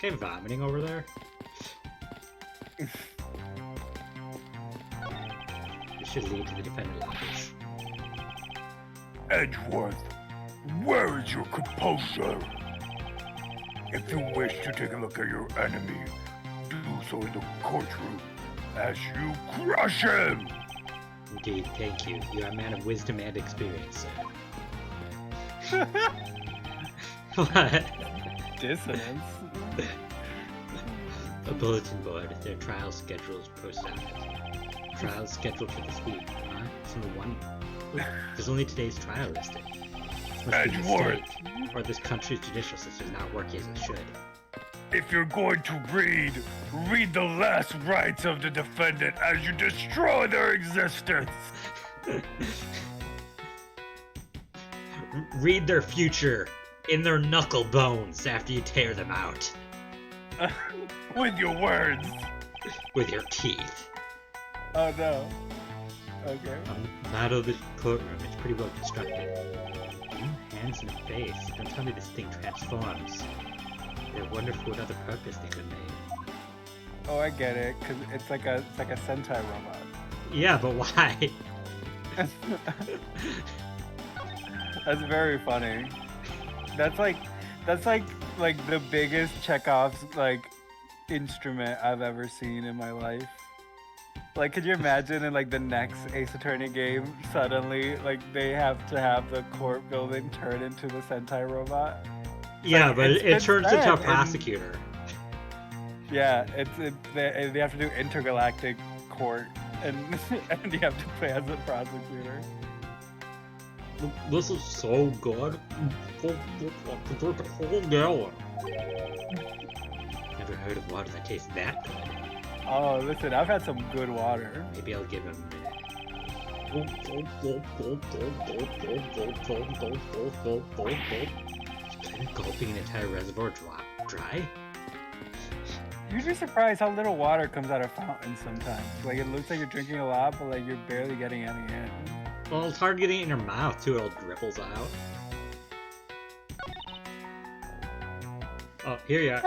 guy vomiting over there? This should lead to the defendant lobbies. Edgeworth, where is your composure? If you wish to take a look at your enemy, do so in the courtroom as you crush him! Indeed, thank you. You are a man of wisdom and experience, sir. What? Dissonance. A bulletin board. Their trial schedule is posted on it. Trial scheduled for this week. Huh? It's only one. There's only today's trial listed. This must be a Edgeworth. mistake, or this country's judicial system is not working as it should. If you're going to read the last rites of the defendant as you destroy their existence. Read their future in their knuckle bones after you tear them out. With your words. With your teeth. Oh no. Okay. Not of the courtroom, it's pretty well constructed. Hands and a face. Don't tell me this thing transforms. I wonder for what other purpose they could make. Oh, I get it, cause it's like a Sentai robot. Yeah, but why? That's very funny. That's like the biggest Chekhov's like instrument I've ever seen in my life. Like, could you imagine in like the next Ace Attorney game, suddenly like they have to have the court building turn into the Sentai robot? Yeah, like, but it turns into a said prosecutor. Yeah, they have to do intergalactic court, and and you have to play as a prosecutor. This is so good. Drink a whole gallon. Never heard of water that tastes that good. Oh, listen, I've had some good water. Maybe I'll give him a minute. Gulping an entire reservoir dry? You'd be surprised how little water comes out of fountains sometimes. Like, it looks like you're drinking a lot, but like you're barely getting any in. Well, it's hard getting it in your mouth too, it all dribbles out. Oh, here you are.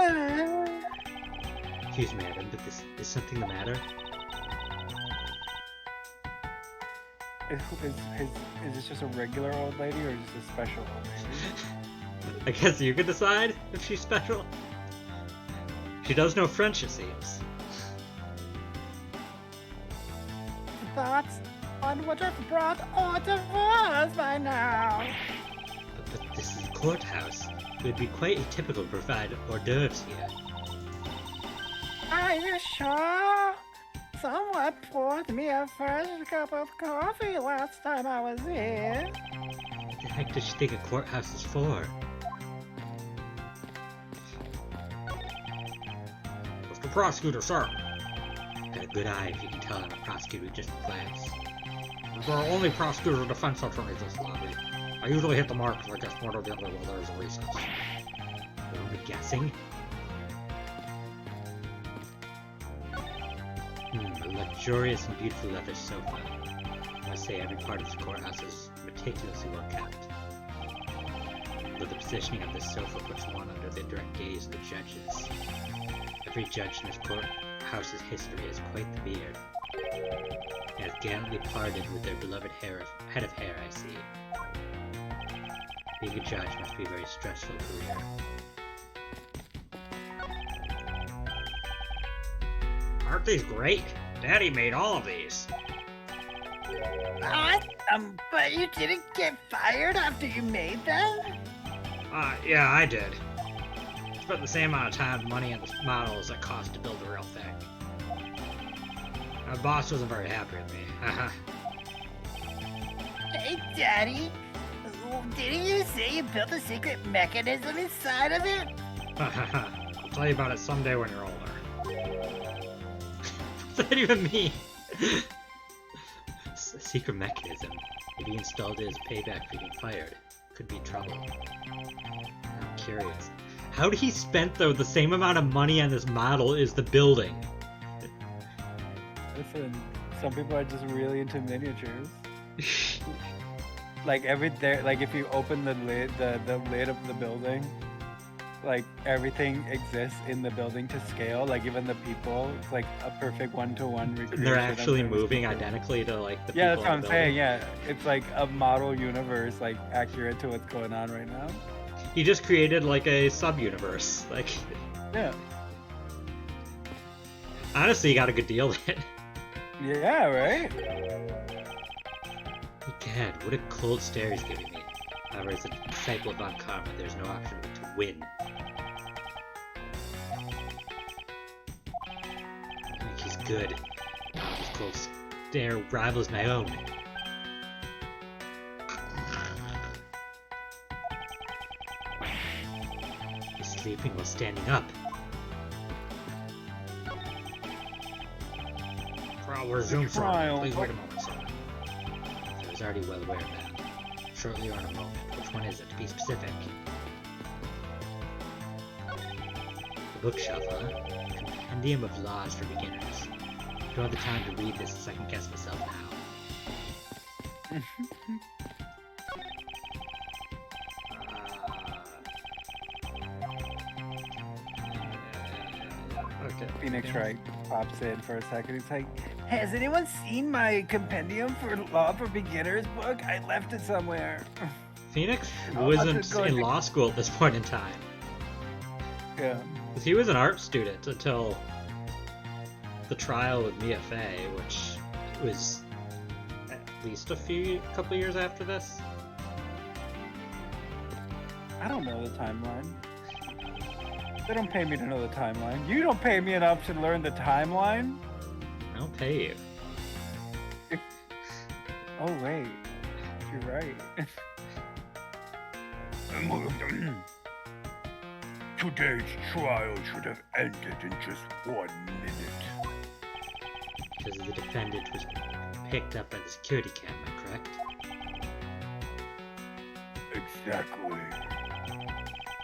Excuse me, madam, but is something the matter? Is this just a regular old lady or just a special old lady? I guess you can decide if she's special. She does know French, it seems. Thoughts on what have brought order for us by now? But this is a courthouse. It would be quite atypical to provide hors d'oeuvres here. Are you sure? Someone poured me a fresh cup of coffee last time I was here. What the heck does she think a courthouse is for? Mr. Prosecutor, sir. Got a good eye if you can tell I'm a prosecutor with just a glance. There are only prosecutors and defense attorneys in this lobby. I usually hit the mark if I guess one or the other while there is a recess. You're only guessing? A luxurious and beautiful leather sofa. I must say every part of this courthouse is meticulously well kept. Though the positioning of this sofa puts one under the direct gaze of the judges. Every judge in this courthouse's history has quite the beard. They have gallantly parted with their beloved head of hair, I see. Being a judge must be a very stressful career. Aren't these great? Daddy made all of these. What? But you didn't get fired after you made them? Yeah, I did. Spent the same amount of time and money on the model as it cost to build the real thing. My boss wasn't very happy with me. Haha. Hey, Daddy. Didn't you say you built a secret mechanism inside of it? I'll tell you about it someday when you're older. What's that even mean? A secret mechanism. Maybe installed it as payback for getting fired. Could be trouble. I'm curious. How did he spend though the same amount of money on this model as the building? Listen, some people are just really into miniatures. Like like if you open the lid of the building, like everything exists in the building to scale. Like even the people, it's like a perfect one-to-one recreation. They're of actually those moving people. identically to like the Yeah, people that's what in I'm the saying. building. Yeah, it's like a model universe, like accurate to what's going on right now. He just created like a sub-universe. Like, Yeah. honestly, he got a good deal then. Yeah, right? God, what a cold stare he's giving me. However, as a disciple of Von Karma, there's no option but to win. I think he's good. His cold stare rivals my own. He's sleeping while standing up. Trial will resume shortly. trial. Please wait a moment, sir. I was already well aware of that. Shortly or in a moment. Which one is it, to be specific? The bookshelf, huh? Compendium of Laws for Beginners. Don't have the time to read this, so I can guess myself now. Okay. Phoenix Wright pops in for a second. He's like, "Has anyone seen my compendium for law for beginners book? I left it somewhere." Phoenix Oh, wasn't that's going in to- law school at this point in time. Yeah. 'Cause he was an art student until the trial with Mia Fey, which was at least couple years after this. I don't know the timeline. They don't pay me to know the timeline. You don't pay me enough to learn the timeline. I don't pay you. Oh wait, you're right. Today's trial should have ended in just 1 minute. Because the defendant was picked up by the security camera, correct? Exactly.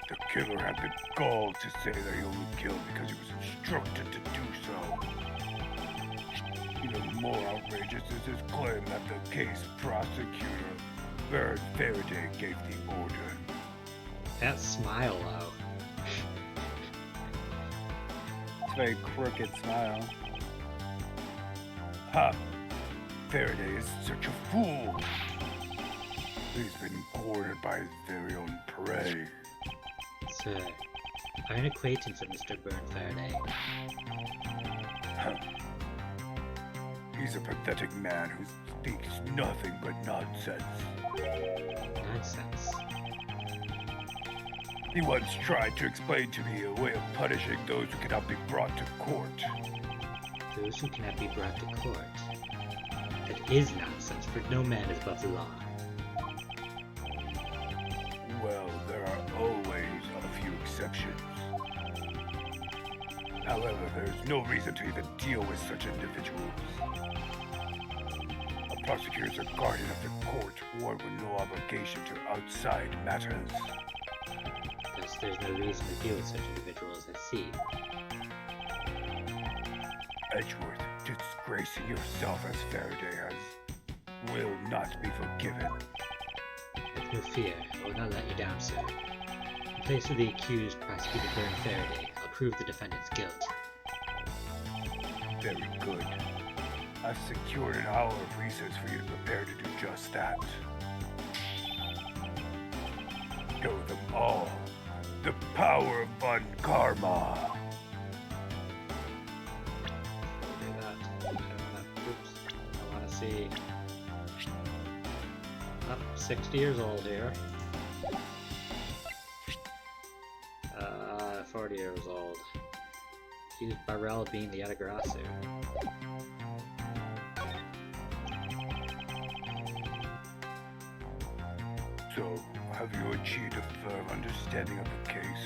The killer had the gall to say that he only killed because he was instructed to do so. Even more outrageous is his claim that the case prosecutor, Baron Faraday, gave the order. That smile, though. It's a very crooked smile. Ha! Faraday is such a fool. He's been cornered by his very own prey. Sir, I'm an acquaintance of Mr. Byrne Faraday. He's a pathetic man who speaks nothing but nonsense. Nonsense. He once tried to explain to me a way of punishing those who cannot be brought to court. Those who cannot be brought to court. That is nonsense, for no man is above the law. Well, there are always a few exceptions. However, there's no reason to even deal with such individuals. A prosecutor is a guardian of the court, warned with no obligation to outside matters. Thus, there's no reason to deal with such individuals at sea. Edgeworth, disgracing yourself as Faraday has, will not be forgiven. Have no fear, I will not let you down, sir. In place of the accused, Prosecutor Byrne Faraday, I'll prove the defendant's guilt. Very good. I've secured an hour of recess for you to prepare to do just that. Show them all the power of Von Karma. Do that. I want to see. Up 60 years old here. 40 years old. Accused by Rel being the Yatagarasu. So, have you achieved a firm understanding of the case?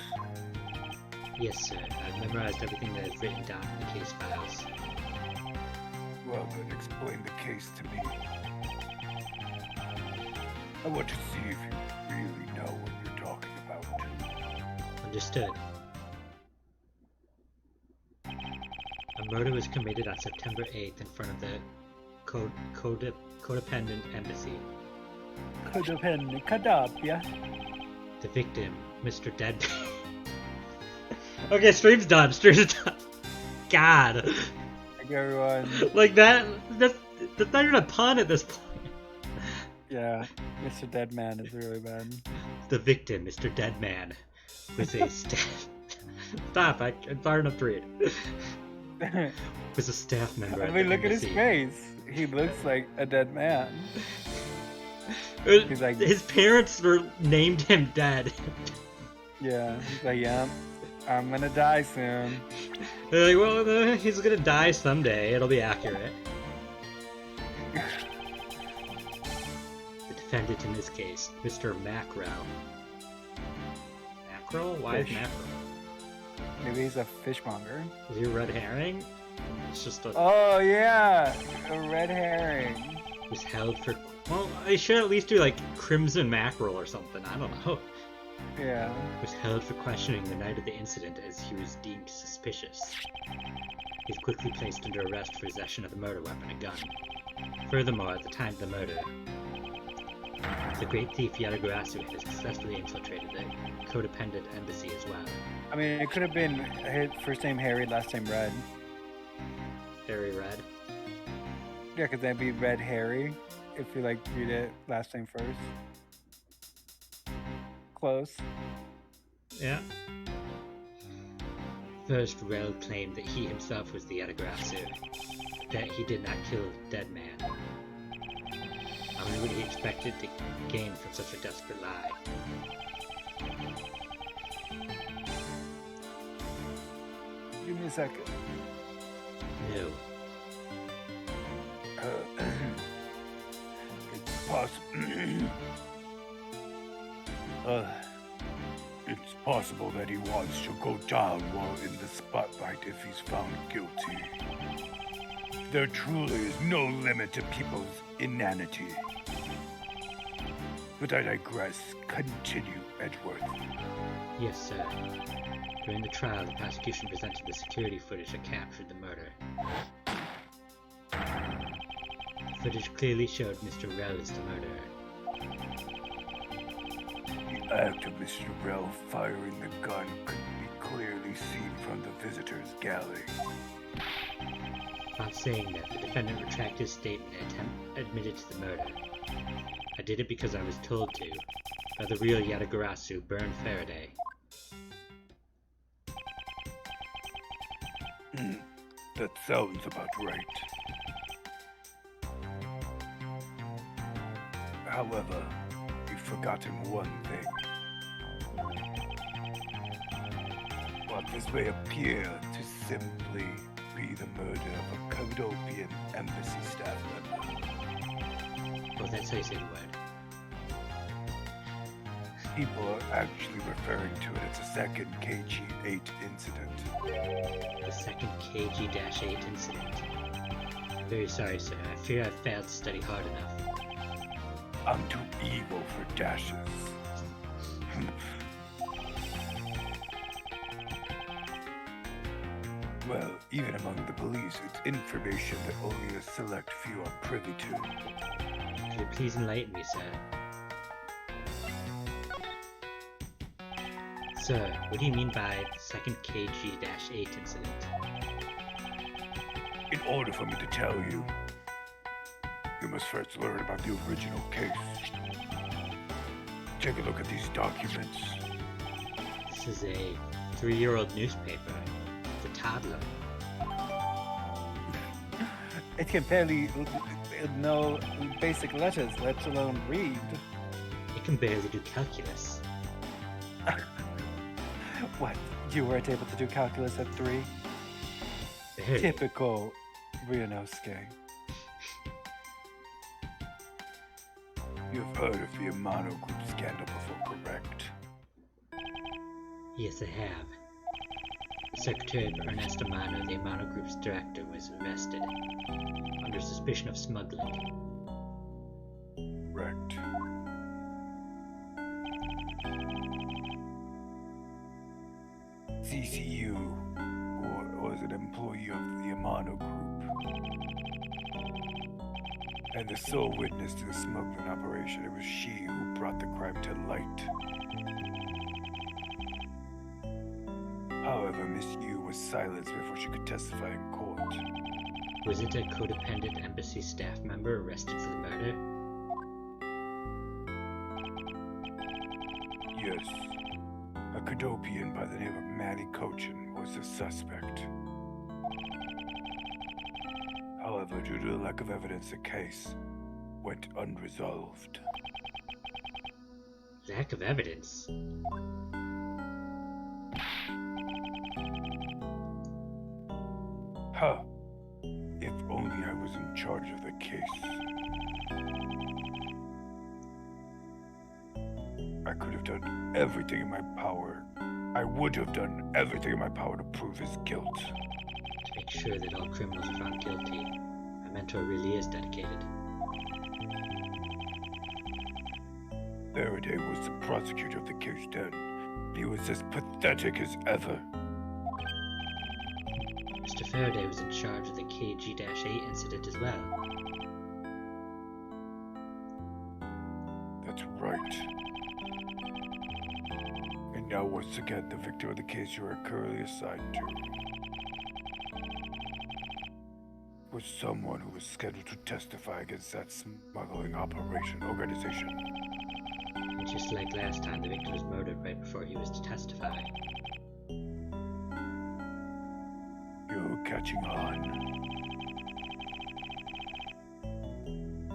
Yes, sir. I've memorized everything that is written down in the case files. Well, then explain the case to me. I want to see if you really know what you're talking about. Understood. A murder was committed on September 8th in front of the codependent embassy. Codependent, yeah. The victim, Mr. Deadpan. Okay, stream's done. Stream's done. God. Like everyone. Like that's not even a pun at this point. Yeah, Mr. Deadman is really bad. The victim, Mr. Deadman, was a staff. Stop! I'm far enough to read. Was a staff member. I mean, look at his face. He looks like a dead man. He's like, his parents named him dead. Yeah, he's like, yeah, I'm gonna die soon. They're like, well, he's gonna die someday. It'll be accurate. The defendant in this case, Mr. Mackerel. Mackerel? Why Fish. mackerel? Maybe he's a fishmonger. Is he a red herring? It's just a. Oh yeah, a red herring. Was held for. Well, they should at least do like crimson mackerel or something. I don't know. Yeah. Was held for questioning the night of the incident as he was deemed suspicious. He was quickly placed under arrest for possession of a murder weapon, a gun. Furthermore, at the time of the murder, the great thief Yadagarasu had successfully infiltrated the codependent embassy as well. I mean, it could have been his first name Harry, last name Red. Harry Red. Yeah, because that'd be Red Harry if you like read it last name first. Close. Yeah. First, Rel claimed that he himself was the Yadagarasu, that he did not kill the dead man. How many would he expected to gain from such a desperate lie? Give me a second. No. It's it's possible that he wants to go down while in the spotlight if he's found guilty. There truly is no limit to people's inanity. But I digress. Continue, Edgeworth. Yes, sir. During the trial, the prosecution presented the security footage that captured the murder. The footage clearly showed Mr. Rel as the murderer. The act of Mr. Rel firing the gun could be clearly seen from the visitor's galley. Upon saying that, the defendant retracted his statement and admitted to the murder. I did it because I was told to, by the real Yadagarasu, Byrne Faraday. That sounds about right. However, you've forgotten one thing. What this may appear to simply be the murder of a Codopian embassy staff member. Oh, that's how you say the word. People are actually referring to it as a second KG-8 incident. The second KG-8 incident. I'm very sorry, sir. I fear I've failed to study hard enough. I'm too evil for dashes. Well, even among the police, it's information that only a select few are privy to. Could you please enlighten me, sir? Sir, what do you mean by the second KG-8 incident? In order for me to tell you, you must first learn about the original case. Take a look at these documents. This is a 3-year-old newspaper. It's a toddler. It can barely know basic letters, let alone read. It can barely do calculus. What? You weren't able to do calculus at 3? Barely. Typical Ryunosuke. You've heard of the Amano Group scandal before, correct? Yes, I have. The secretary of Ernesto Amano, the Amano Group's director, was arrested under suspicion of smuggling. Correct. CCU was an employee of the Amano Group, and the sole witness to the smuggling operation. It was she who brought the crime to light. However, Miss Yu was silenced before she could testify in court. Was it a codependent embassy staff member arrested for the murder? Yes. A Cadopian by the name of Manny Cochin was the suspect. However, due to the lack of evidence, the case went unresolved. Lack of evidence? Huh. If only I was in charge of the case. I could have done everything in my power. I would have done everything in my power to prove his guilt. To make sure that all criminals are found guilty. My mentor really is dedicated. Faraday was the prosecutor of the case then. He was as pathetic as ever. Mr. Faraday was in charge of the KG-8 incident as well. That's right. And now once again, the victim of the case you are currently assigned to was someone who was scheduled to testify against that smuggling organization. And just like last time, the victim was murdered right before he was to testify. You're catching on.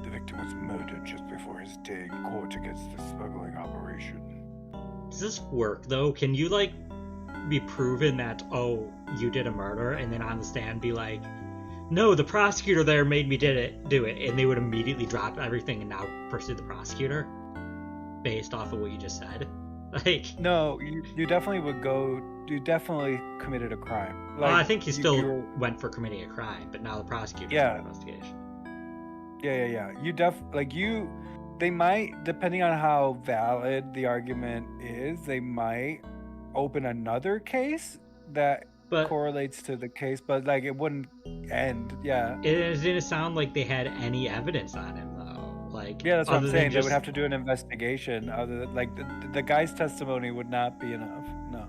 The victim was murdered just before his day in court against the smuggling operation. Does this work, though? Can you, like, be proven that, oh, you did a murder, and then on the stand be like, no, the prosecutor there made me do it, and they would immediately drop everything and now pursue the prosecutor? Based off of what you just said? Like... No, you definitely would go... You definitely committed a crime. Like, well, I think he still you went for committing a crime, but now the prosecutor's Yeah. in the investigation. Yeah. They might, depending on how valid the argument is, they might open another case that But correlates to the case, but like it wouldn't end. Yeah. it didn't sound like they had any evidence on him, though. Like, Yeah, that's what other I'm than saying. They just- would have to do an investigation. Other than, like the guy's testimony would not be enough. No.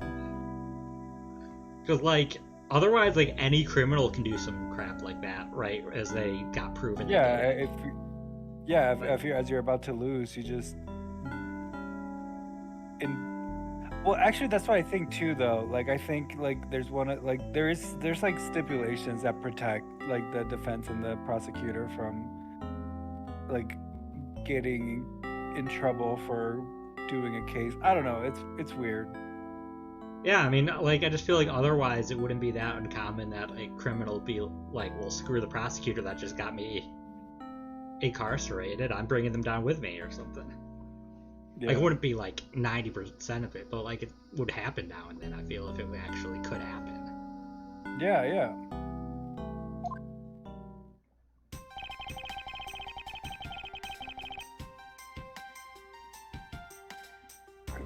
Because, like, otherwise, like, any criminal can do some crap like that, right? As they got proven. Yeah, that they did. if you're as you're about to lose, you just. Well, actually, that's what I think too, though. Like, I think like there's like stipulations that protect like the defense and the prosecutor from like getting in trouble for doing a case. I don't know. It's weird. Yeah, I mean, like, I just feel like otherwise it wouldn't be that uncommon that a criminal be like, well, screw the prosecutor that just got me incarcerated. I'm bringing them down with me or something. Yeah. Like, it wouldn't be like 90% of it, but like it would happen now and then. I feel if it actually could happen. Yeah.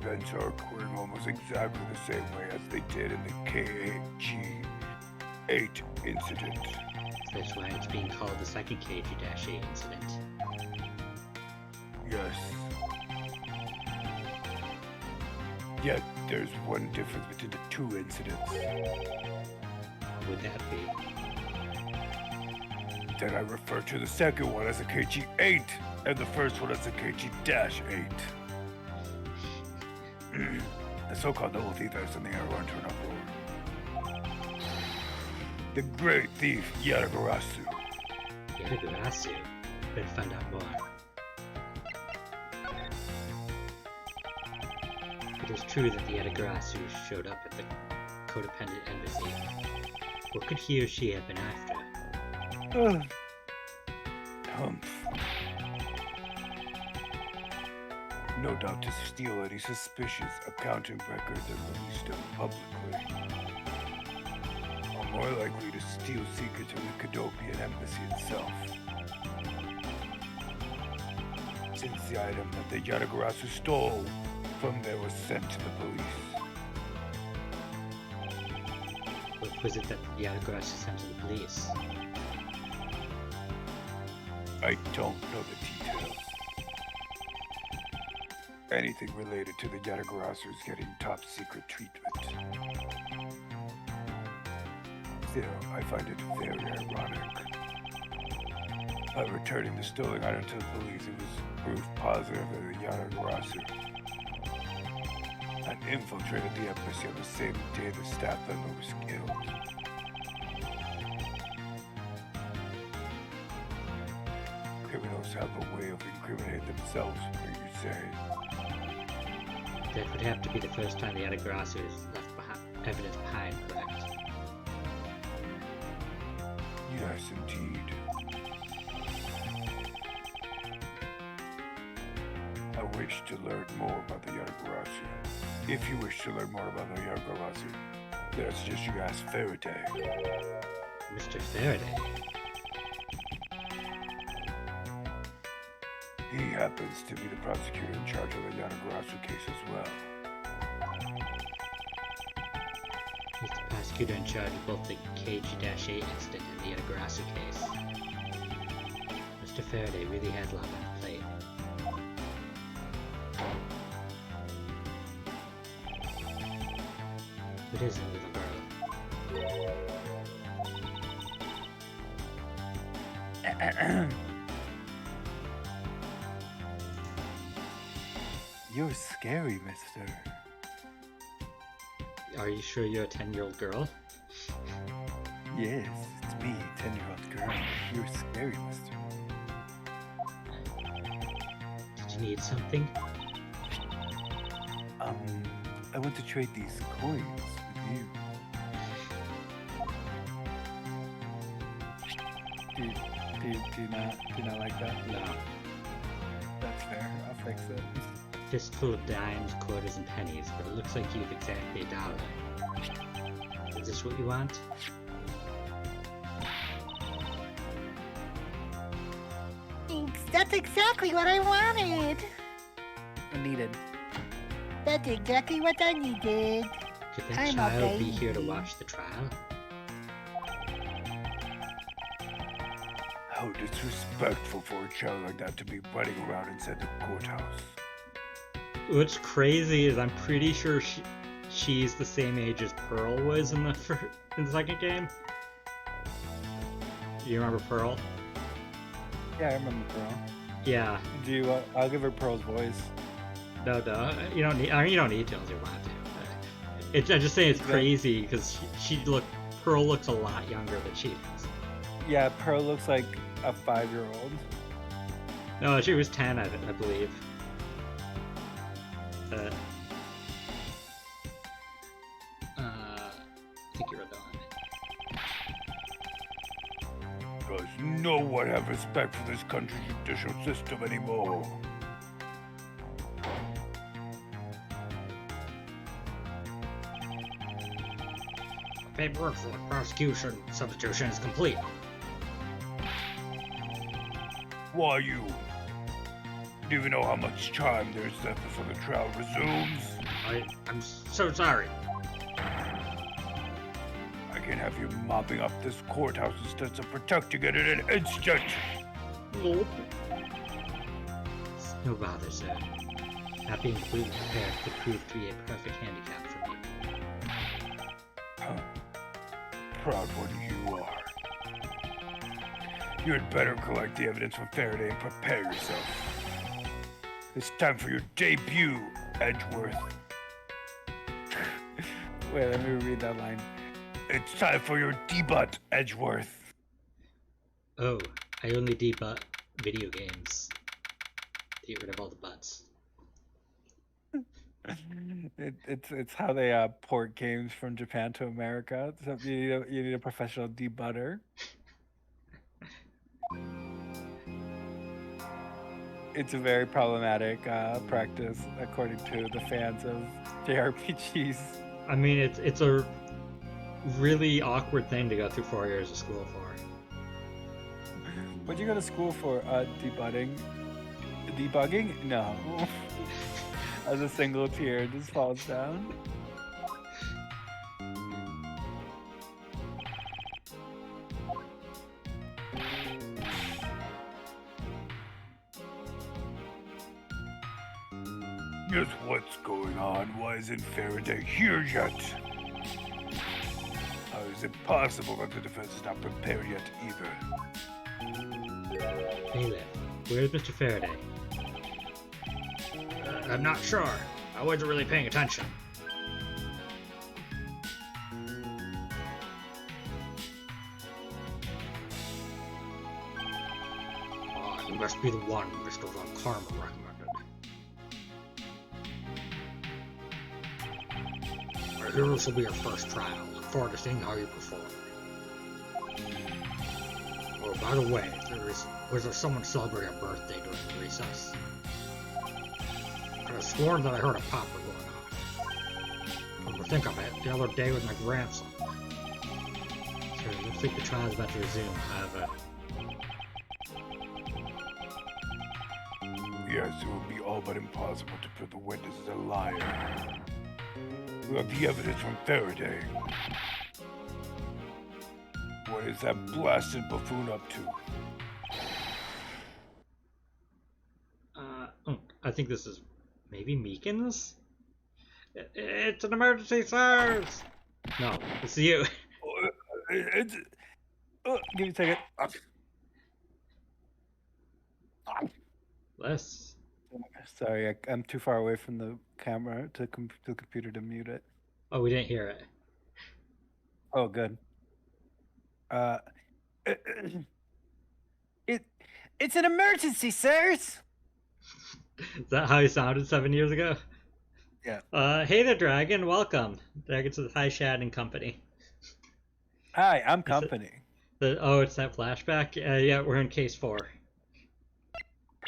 Events are occurring almost exactly the same way as they did in the KG-8 incident. That's why it's being called the second KG-8 incident. Yes. Yet there's one difference between the two incidents. What would that be? Then I refer to the second one as a KG-8 and the first one as a KG-8. The so-called double thief has something I want to an uproar. The great thief Yatagarasu. Yatagarasu? Better find out more. It is true that the Yatagarasu showed up at the codependent embassy. What could he or she have been after? Humph. No doubt to steal any suspicious accounting records and release them publicly. Or more likely to steal secrets from the Cadopian embassy itself. Since the item that the Yatagarasu stole from there was sent to the police. What was it that the Yatagarasu sent to the police? I don't know the details. Anything related to the Yatagarasu is getting top secret treatment. Still, I find it very ironic. By returning the stolen item to the police, it was proof positive that the Yanagarasu had infiltrated the embassy on the same day the staff member was killed. Criminals have a way of incriminating themselves, you say? That would have to be the first time the Yatagarasu has left evidence behind, correct? Yes, indeed. I wish to learn more about the Yatagarasu. If you wish to learn more about the Yatagarasu, then I suggest you ask Faraday. Mr. Faraday? He happens to be the prosecutor in charge of the Yanagarasu case as well. He's the prosecutor in charge of both the KG-8 incident and the Yatagarasu case. Mr. Faraday really has a lot on his plate. It is a little girl. You're scary, mister. Are you sure you're a 10-year-old girl? Yes, it's me, 10-year-old girl. You're scary, mister. Did you need something? I want to trade these coins with you. Do you not like that? No. That's fair. I'll fix it. Fistful of dimes, quarters, and pennies, but it looks like you've exactly $1. Is this what you want? Thanks. That's exactly what I wanted. Needed. That's exactly what I needed. Could that I'm child okay. be here to watch the trial? How disrespectful for a child like that to be running around inside the courthouse. What's crazy is I'm pretty sure she's the same age as Pearl was in the second game. Do you remember Pearl? Yeah, I remember Pearl. Yeah. Do you? I'll give her Pearl's voice. No, you don't need. I mean, you don't need to unless you want to. I'm just saying it's crazy because Pearl looks a lot younger than she does. Yeah, Pearl looks like a 5-year-old. No, she was 10, I believe. I think you were the Does no one have respect for this country's judicial system anymore? Paperwork for the prosecution substitution is complete. Why you? Do you even know how much time there's left before the trial resumes? I'm so sorry. I can have you mopping up this courthouse instead of protecting it in an instant. Nope. No bother, sir. Not being completely prepared could prove to be a perfect handicap for me. Huh. Proud one you are. You had better collect the evidence from Faraday and prepare yourself. It's time for your debut, Edgeworth. Wait, let me read that line. It's time for your debut, Edgeworth. Oh, I only debut video games. Get rid of all the butts. It's how they port games from Japan to America. So you need a professional debutter. It's a very problematic practice, according to the fans of JRPGs. I mean, it's a really awkward thing to go through 4 years of school for. What'd you go to school for? Debugging? Debugging? No. As a single tier, it just falls down. Yes, what's going on? Why isn't Faraday here yet? I It's impossible that the defense is not prepared yet either. Bailiff, where's Mr. Faraday? I'm not sure. I wasn't really paying attention. You must be the one Mr. Von Karma recommended. I hear this will be your first trial. Look forward to seeing how you perform. Oh, by the way, was there someone celebrating a birthday during the recess? I could have sworn that I heard a popper going off. Come to think of it, the other day with my grandson. So, looks like the trial's about to resume, however. Yes, it would be all but impossible to prove the witness is a liar. We have the evidence from Faraday. What is that blasted buffoon up to? I think this is maybe Meekins? It's an emergency, sirs! No, it's you. It's... Give me a second. Less. Sorry, I'm too far away from the camera to the computer to mute it. Oh, we didn't hear it. Oh, good. It's an emergency, sirs. Is that how he sounded 7 years ago? Yeah. Hey there, Dragon. Welcome. Dragon to the High Shad and Company. Hi, I'm company. Oh, it's that flashback? Yeah, we're in case 4.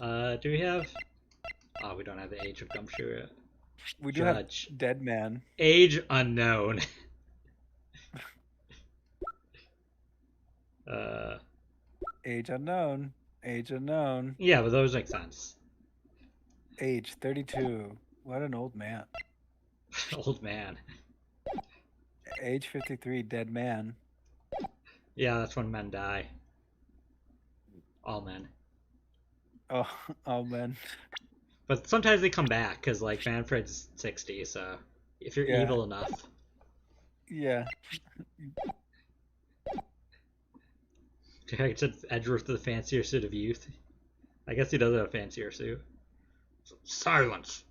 Do we have... Oh, we don't have the age of Gumshoe yet. We do Judge. have dead man. Age unknown. Age unknown. Age unknown. Yeah, but those make sense. Age 32. What an old man. Old man. Age 53. Dead man. Yeah, that's when men die. All men. Oh, oh man. But sometimes they come back, because, like, Manfred's 60, so if you're Yeah. evil enough. Yeah. I said Edgeworth to the fancier suit of youth. I guess he does have a fancier suit. Silence!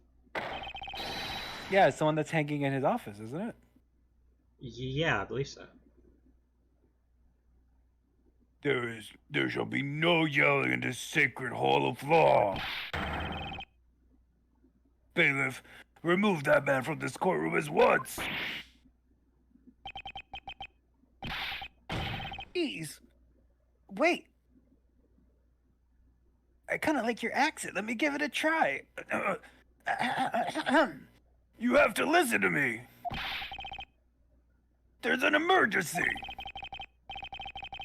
Yeah, it's the one that's hanging in his office, isn't it? Yeah, I believe so. There shall be no yelling in this sacred hall of law. Bailiff, remove that man from this courtroom at once. Ease. Wait. I kind of like your accent. Let me give it a try. You have to listen to me. There's an emergency.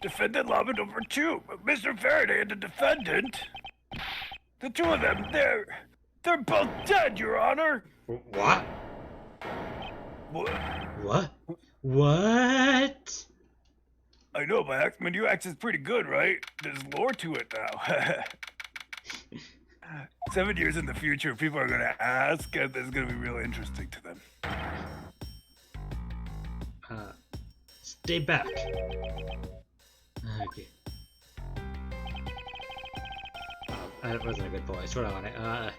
Defendant Lobby number 2, Mr. Faraday and the defendant. The two of them, they're both dead, Your Honor. What? What? What? I know, my new accent's pretty good, right? There's lore to it now. 7 years in the future, people are gonna ask, and it's gonna be real interesting to them. Stay back. Okay. That wasn't a good voice. What do I want to...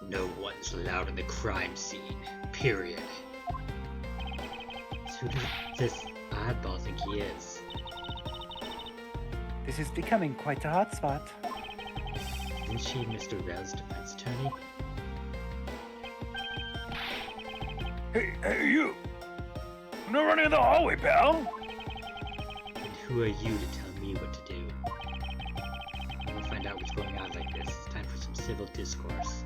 No one's allowed in the crime scene. Period. So who does this oddball think he is? This is becoming quite a hotspot. Isn't she Mr. Rel's defense attorney? Hey, you! I'm not running in the hallway, pal! And who are you to tell me what to do? I want to find out what's going on like this. It's time for some civil discourse.